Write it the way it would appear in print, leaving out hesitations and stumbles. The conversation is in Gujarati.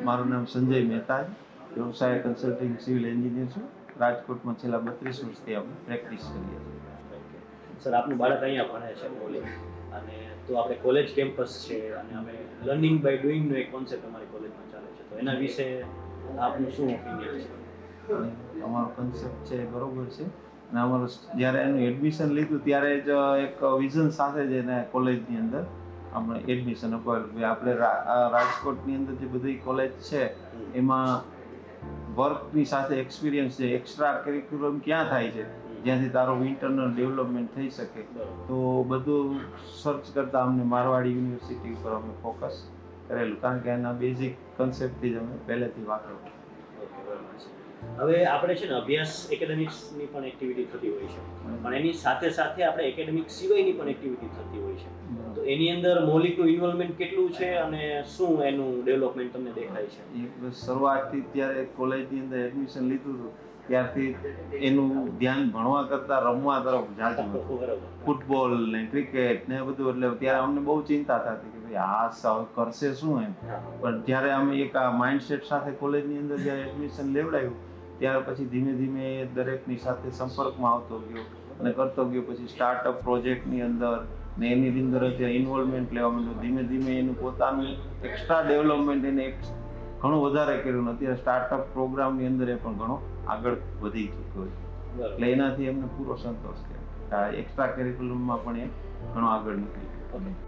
મારું નામ સંજય મહેતા છે, વ્યવસાય કન્સલ્ટિંગ સિવિલ એન્જિનિયર છું. રાજકોટમાં છેલ્લા 32 વર્ષથી આપણે પ્રેક્ટિસ કરીએ છીએ. સર, આપનું બાળક અહીંયા ભણે છે મોલી, અને તો આપણે કોલેજ કેમ્પસ છે અને અમે લર્નિંગ બાય ડુઈંગનો એક કોન્સેપ્ટ અમારી કોલેજમાં ચાલે છે, તો એના વિશે આપનું શું ઓપિનિયન છે? અને અમારો કન્સેપ્ટ છે એ બરોબર છે, અને અમારું જ્યારે એનું એડમિશન લીધું ત્યારે જ એક વિઝન સાથે જ એને કોલેજની અંદર આપણે એડમિશન અપાવેલું. આપણે રાજકોટની અંદર જે બધી કોલેજ છે એમાં વર્કની સાથે એક્સપિરિયન્સ છે, એક્સ્ટ્રા કરિક્યુલમ ક્યાં થાય છે જ્યાંથી તારું ઇન્ટરનલ ડેવલપમેન્ટ થઈ શકે, તો બધું સર્ચ કરતાં અમને મારવાડી યુનિવર્સિટી ઉપર અમે ફોકસ કરેલું, કારણ કે એના બેઝિક કન્સેપ્ટથી જ અમે પહેલેથી વાકેફ. હવે આપણે છે ને અભ્યાસ એકેડેમિક્સની પણ એક્ટિવિટી થતી હોય છે, પણ એની સાથે સાથે આપણે એકેડેમિક સિવાયની પણ એક્ટિવિટી થતી હોય છે, તો એની અંદર મૌલિકનું ઇન્વોલ્વમેન્ટ કેટલું છે અને શું એનું ડેવલપમેન્ટ તમને દેખાય છે? એ શરૂઆતથી ત્યારે કોલેજની અંદર એડમિશન લીધું હતું ત્યારથી એનું ધ્યાન ભણવા કરતાં રમવા તરફ જાતું હતું. ફૂટબોલ ને ક્રિકેટ ને બધું, એટલે ત્યારે અમને બહુ ચિંતા થતી કે ભાઈ આ કરશે શું એમ. પણ જ્યારે અમે એક આ માઇન્ડસેટ સાથે કોલેજની અંદર જ્યારે એડમિશન લેવડાવ્યું ત્યાર પછી ધીમે ધીમે દરેકની સાથે સંપર્કમાં આવતો ગયો અને કરતો ગયો. પછી સ્ટાર્ટઅપ પ્રોજેક્ટની અંદર ને એની અંદર અત્યારે ઇન્વોલ્વમેન્ટ લેવા માંડ્યું. ધીમે ધીમે એનું પોતાનું એક્સ્ટ્રા ડેવલપમેન્ટ એને ઘણું વધારે કર્યું. અત્યારે સ્ટાર્ટઅપ પ્રોગ્રામની અંદર એ પણ ઘણો આગળ વધી ચૂક્યો છે, એટલે એનાથી એમને પૂરો સંતોષ થયો. એક્સ્ટ્રા કરિક્યુલમમાં પણ એ ઘણો આગળ નીકળી ગયો.